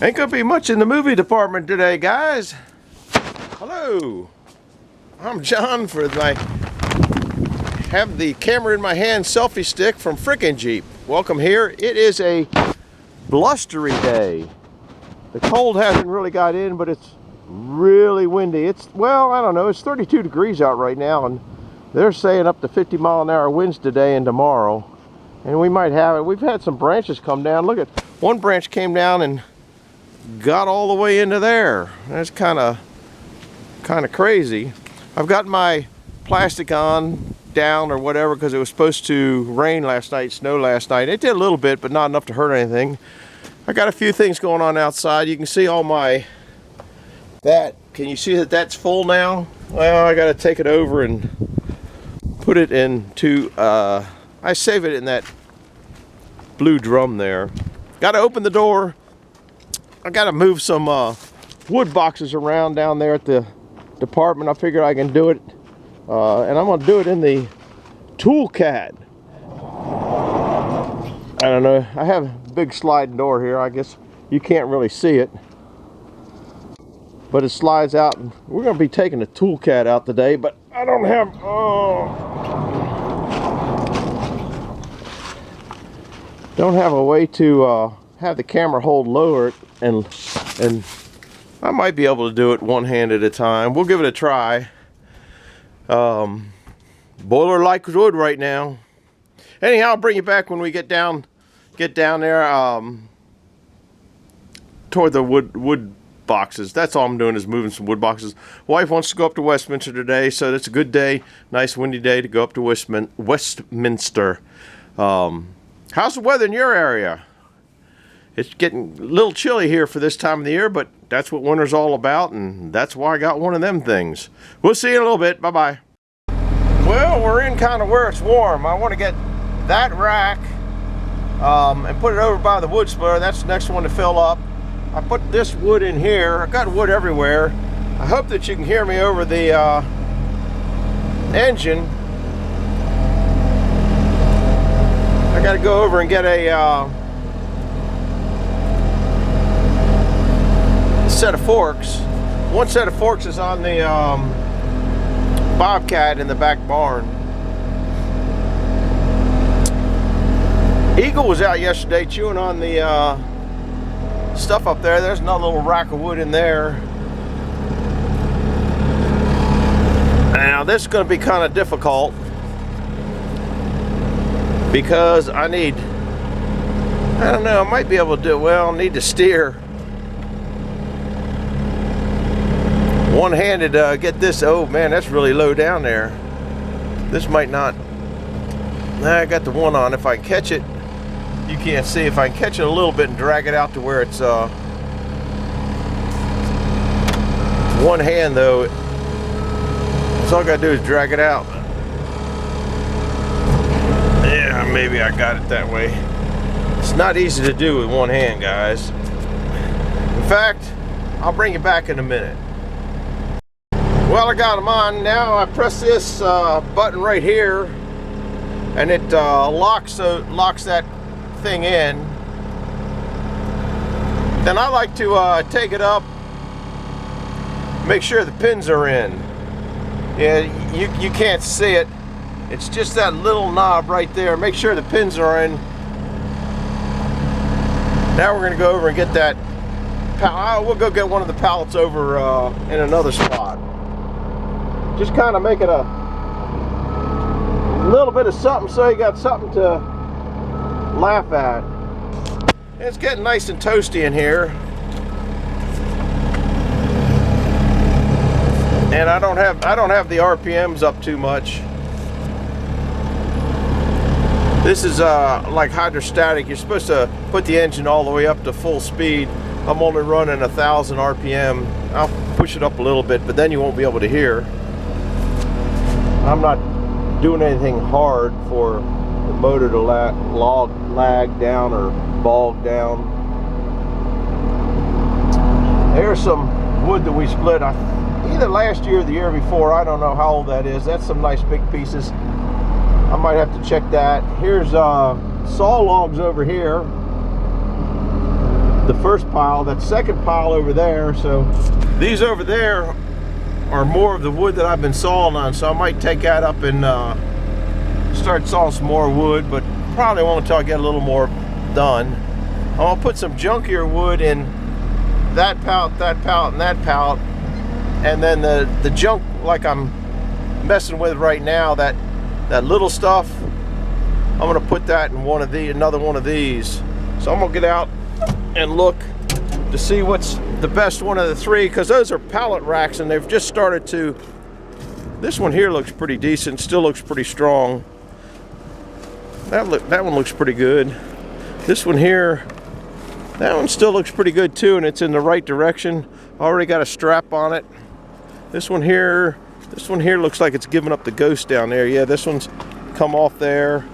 Ain't gonna be much in the movie department today, guys. Hello, I'm John have the camera in my hand selfie stick from frickin' Jeep. Welcome here. It is a blustery day. The cold hasn't really got in, but it's really windy. It's, well, I don't know, it's 32 degrees out right now, and they're saying up to 50-mile-an-hour winds today and tomorrow. And we might have it. We've had some branches come down. Look at, one branch came down and got all the way into there. That's kind of crazy. I've got my plastic on down or whatever because it was supposed to rain last night, snow last night. It did a little bit, but not enough to hurt anything. I got a few things going on outside. You can see all my, can you see that that's full now? Well, I got to take it over and put it into, I save it in that blue drum there. Got to open the door. I got to move some wood boxes around down there at the department. I figured I can do it, and I'm going to do it in the toolcat. I don't know. I have a big sliding door here. I guess you can't really see it, but it slides out. And we're going to be taking the toolcat out today, but I don't have. Don't have a way to have the camera hold lower, and I might be able to do it one hand at a time. We'll give it a try. Boiler like wood right now. Anyhow, I'll bring you back when we get down there toward the wood boxes. That's all I'm doing is moving some wood boxes. Wife wants to go up to Westminster today, so that's a good day. Nice windy day to go up to Westminster. How's the weather in your area? It's getting a little chilly here for this time of the year, but that's what winter's all about, and that's why I got one of them things. We'll see you in a little bit. Bye-bye. Well, we're in kind of where it's warm. I want to get that rack and put it over by the wood splitter. That's the next one to fill up. I put this wood in here. I've got wood everywhere. I hope that you can hear me over the engine. I got to go over and get a set of forks. One set of forks is on the bobcat in the back barn. Eagle was out yesterday chewing on the stuff up there. There's another little rack of wood in there. Now this is going to be kind of difficult because I don't know, I might be able to do it. Well, I need to steer one-handed, get this. Oh man, that's really low down there. This might not. I got the one on. If I can catch it, you can't see. If I can catch it a little bit and drag it out to where it's one hand though, that's all I gotta do is drag it out. Yeah, maybe I got it that way. It's not easy to do with one hand, guys. In fact, I'll bring you back in a minute. Well, I got them on. Now I press this button right here, and it locks that thing in. Then I like to take it up, make sure the pins are in. Yeah, you can't see it. It's just that little knob right there. Make sure the pins are in. Now we're going to go over and get that. We'll go get one of the pallets over in another spot. Just kind of make it a little bit of something so you got something to laugh at. It's getting nice and toasty in here. And I don't have the RPMs up too much. This is like hydrostatic. You're supposed to put the engine all the way up to full speed. I'm only running 1,000 RPM. I'll push it up a little bit, but then you won't be able to hear. I'm not doing anything hard for the motor to lag down or bog down. There's some wood that we split either last year or the year before. I don't know how old that is. That's some nice big pieces. I might have to check that. Here's saw logs over here. the first pile, that second pile over there. So these over there are more of the wood that I've been sawing on, so I might take that up and start sawing some more wood, but probably won't until I get a little more done. I'm gonna put some junkier wood in that pallet, and that pallet, and then the junk like I'm messing with right now, that little stuff, I'm gonna put that in another one of these. So I'm gonna get out and look to see what's the best one of the three, because those are pallet racks and they've just started to. This one here looks pretty decent, still looks pretty strong. That one looks pretty good. This one here, that one still looks pretty good too, and it's in the right direction. Already got a strap on it. This one here looks like it's giving up the ghost down there. Yeah, this one's come off there,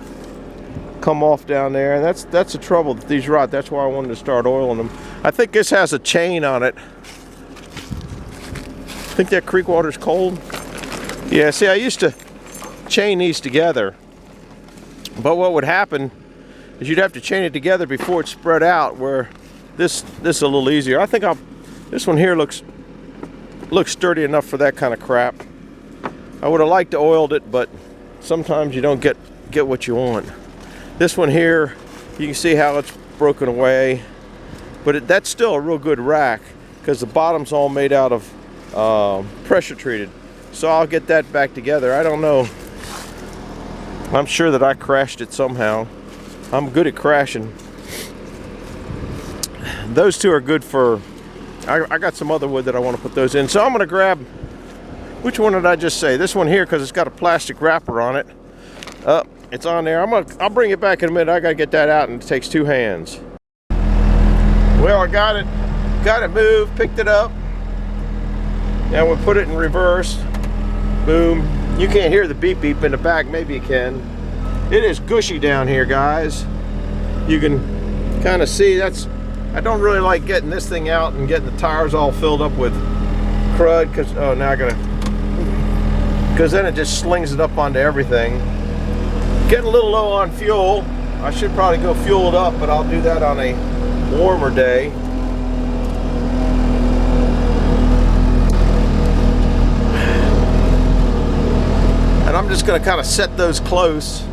come off down there, and that's the trouble with these rot. That's why I wanted to start oiling them. I think this has a chain on it. Think that creek water's cold? Yeah, see, I used to chain these together, but what would happen is you'd have to chain it together before it spread out, where this is a little easier. I think this one here looks sturdy enough for that kind of crap. I would have liked to oiled it, but sometimes you don't get what you want. This one here, you can see how it's broken away, but that's still a real good rack because the bottom's all made out of pressure treated. So I'll get that back together. I don't know. I'm sure that I crashed it somehow. I'm good at crashing. Those two are good for, I got some other wood that I want to put those in. So I'm going to grab, which one did I just say? This one here, because it's got a plastic wrapper on it. It's on there. I'll bring it back in a minute. I got to get that out, and it takes two hands. Well, I got it moved, picked it up. Now we'll put it in reverse. Boom. You can't hear the beep beep in the back. Maybe you can. It is gushy down here, guys. You can kind of see I don't really like getting this thing out and getting the tires all filled up with crud, because then it just slings it up onto everything. Getting a little low on fuel. I should probably go fuel it up, but I'll do that on a warmer day. And I'm just going to kind of set those close.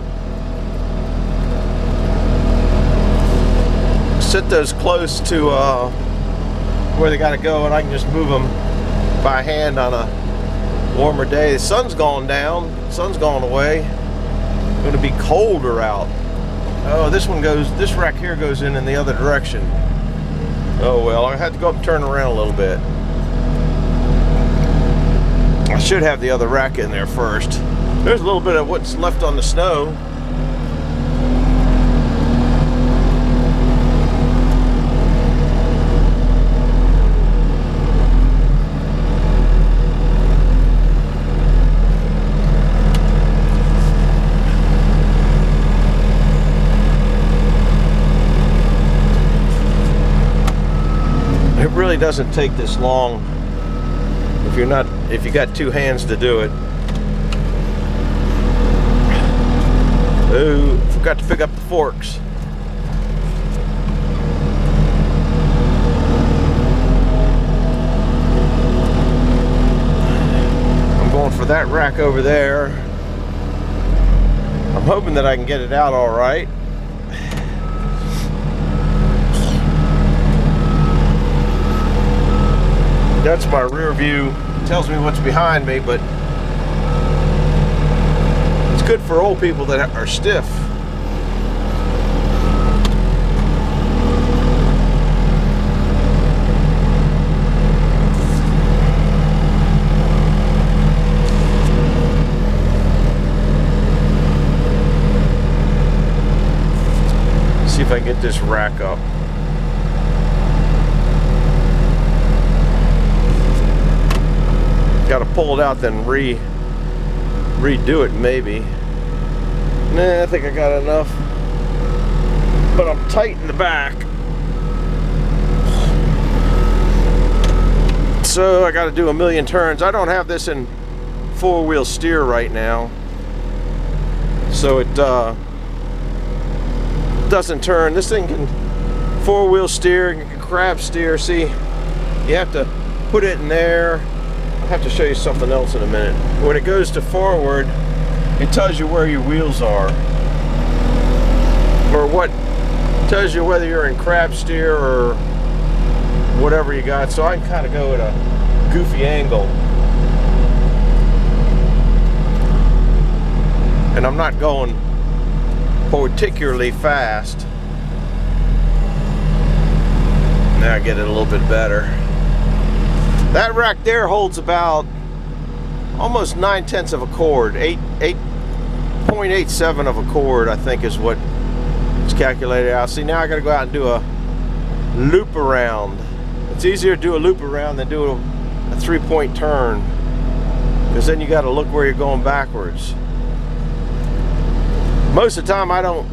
Set those close to where they got to go, and I can just move them by hand on a warmer day. The sun's gone down, the sun's gone away. It's going to be colder out. Oh, this rack here goes in the other direction. Oh well, I had to go up and turn around a little bit. I should have the other rack in there first. There's a little bit of what's left on the snow. It really doesn't take this long if you got two hands to do it. Oh, forgot to pick up the forks. I'm going for that rack over there. I'm hoping that I can get it out all right. That's my rear view. It tells me what's behind me, but it's good for old people that are stiff. See if I can get this rack up. Got to pull it out, then redo it maybe. Nah, I think I got enough, but I'm tight in the back, so I got to do a million turns. I don't have this in four-wheel steer right now, so it doesn't turn. This thing can four-wheel steer, you can crab steer, see, you have to put it in there. I'll have to show you something else in a minute. When it goes to forward, it tells you where your wheels are, or what tells you whether you're in crab steer or whatever you got. So I can kind of go at a goofy angle, and I'm not going particularly fast. Now I get it a little bit better. That rack there holds about almost 9/10 of a cord. 8.87 of a cord, I think, is what it's calculated out. See, now I gotta go out and do a loop around. It's easier to do a loop around than do a 3-point turn, because then you gotta look where you're going backwards. Most of the time I don't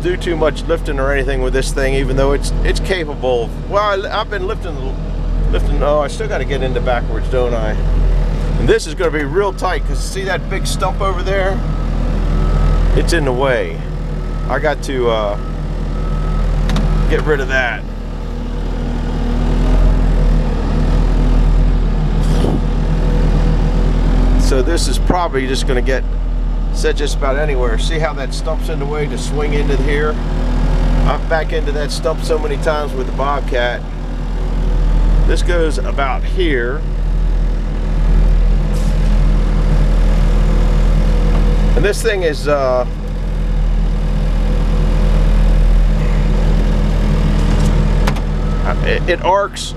do too much lifting or anything with this thing, even though it's capable. Well, I've been lifting. Oh, I still got to get into backwards, don't I? And this is going to be real tight, because see that big stump over there? It's in the way. I got to get rid of that. So this is probably just going to get set just about anywhere. See how that stump's in the way to swing into here? I've back into that stump so many times with the Bobcat. This goes about here. And this thing is it arcs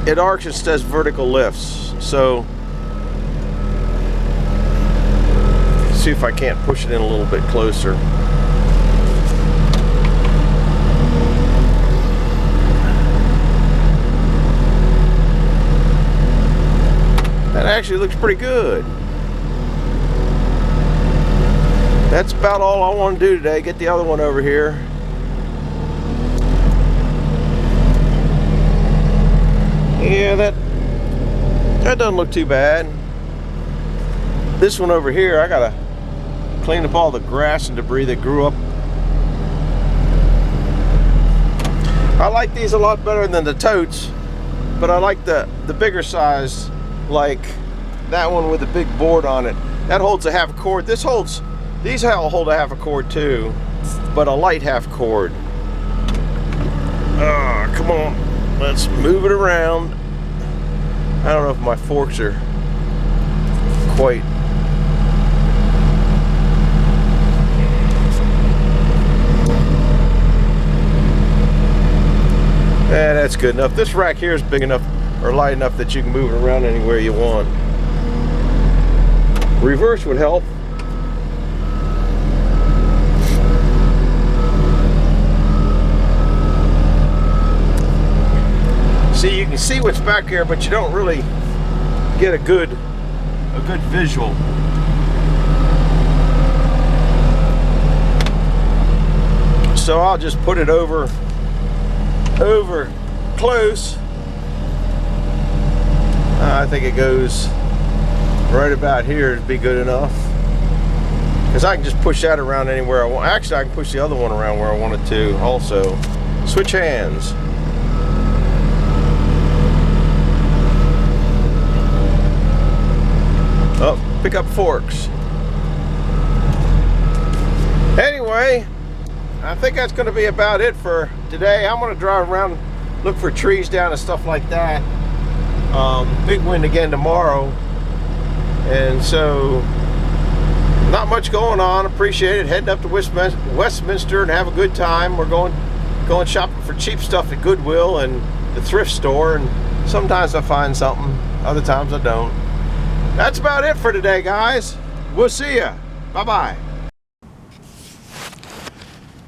and does vertical lifts. So see if I can't push it in a little bit closer. That actually looks pretty good. That's about all I want to do today. Get the other one over here. Yeah, that doesn't look too bad. This one over here, I gotta clean up all the grass and debris that grew up. I like these a lot better than the totes, but I like the bigger size, like that one with the big board on it. That holds a half cord. These hold a half a cord too, but a light half cord. Ah, come on, let's move it around. I don't know if my forks are quite. Yeah, that's good enough. This rack here is big enough or light enough that you can move it around anywhere you want. Reverse would help. See, you can see what's back here, but you don't really get a good visual. So I'll just put it over close. I think it goes right about here to be good enough, because I can just push that around anywhere I want. Actually, I can push the other one around where I want it to also. Switch hands. Oh, pick up forks. Anyway, I think that's going to be about it for today. I'm going to drive around, look for trees down and stuff like that. Big wind again tomorrow, and so not much going on. Appreciate it. Heading up to Westminster and have a good time. We're going shopping for cheap stuff at Goodwill and the thrift store, and sometimes I find something, other times I don't. That's about it for today, guys. We'll see ya. Bye-bye.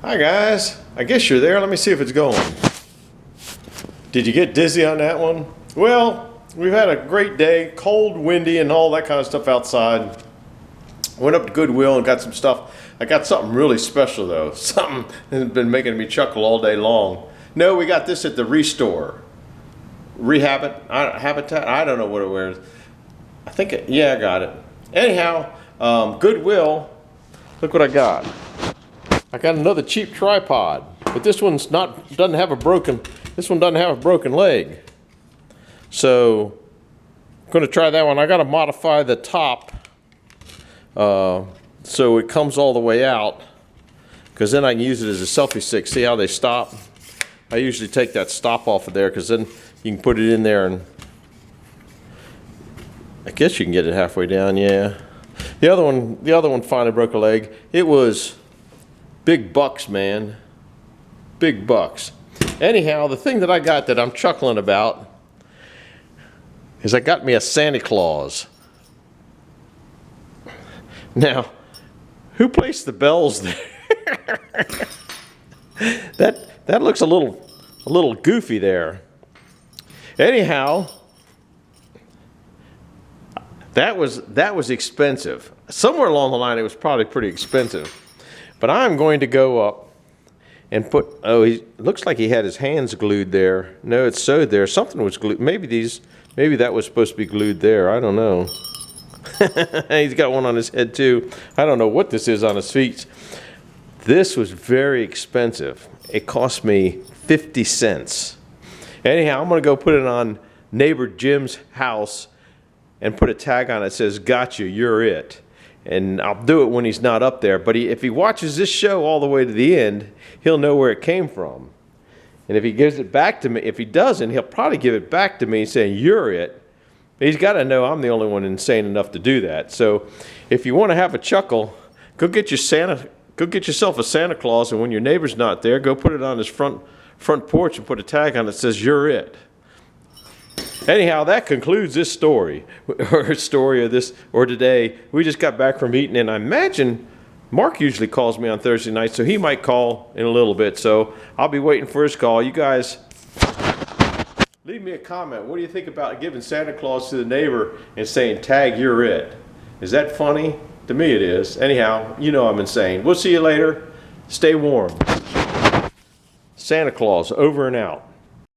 Hi, guys. I guess you're there. Let me see if it's going. Did you get dizzy on that one? Well, we've had a great day. Cold, windy, and all that kind of stuff outside. Went up to Goodwill and got some stuff. I got something really special, though. Something that's been making me chuckle all day long. No, we got this at the Restore. Habitat? I don't know what it was. I think yeah, I got it. Anyhow, Goodwill, look what I got. I got another cheap tripod, but this one's doesn't have a broken, This one doesn't have a broken leg. So I'm going to try that one. I got to modify the top so it comes all the way out, because then I can use it as a selfie stick. See how they stop? I usually take that stop off of there, because then you can put it in there, and I guess you can get it halfway down. Yeah. The other one finally broke a leg. It was big bucks, man. Big bucks. Anyhow, the thing that I got that I'm chuckling about is I got me a Santa Claus. Now, who placed the bells there? That looks a little goofy there. Anyhow, that was expensive. Somewhere along the line, it was probably pretty expensive. But I'm going to go up and put. Oh, he looks like he had his hands glued there. No, it's sewed there. Something was glued. Maybe that was supposed to be glued there. I don't know. He's got one on his head too. I don't know what this is on his feet. This was very expensive. It cost me 50 cents. Anyhow, I'm going to go put it on neighbor Jim's house and put a tag on it that says, "Gotcha, you're it." And I'll do it when he's not up there. But if he watches this show all the way to the end, he'll know where it came from. And if he gives it back to me, if he doesn't, he'll probably give it back to me saying, "You're it." He's got to know I'm the only one insane enough to do that. So if you want to have a chuckle, go get yourself a Santa Claus, and when your neighbor's not there, go put it on his front porch and put a tag on it that says, "You're it." Anyhow, that concludes this story, or today. We just got back from eating, and I imagine Mark usually calls me on Thursday night, so he might call in a little bit. So I'll be waiting for his call. You guys, leave me a comment. What do you think about giving Santa Claus to the neighbor and saying, "Tag, you're it"? Is that funny? To me it is. Anyhow, you know I'm insane. We'll see you later. Stay warm. Santa Claus, over and out.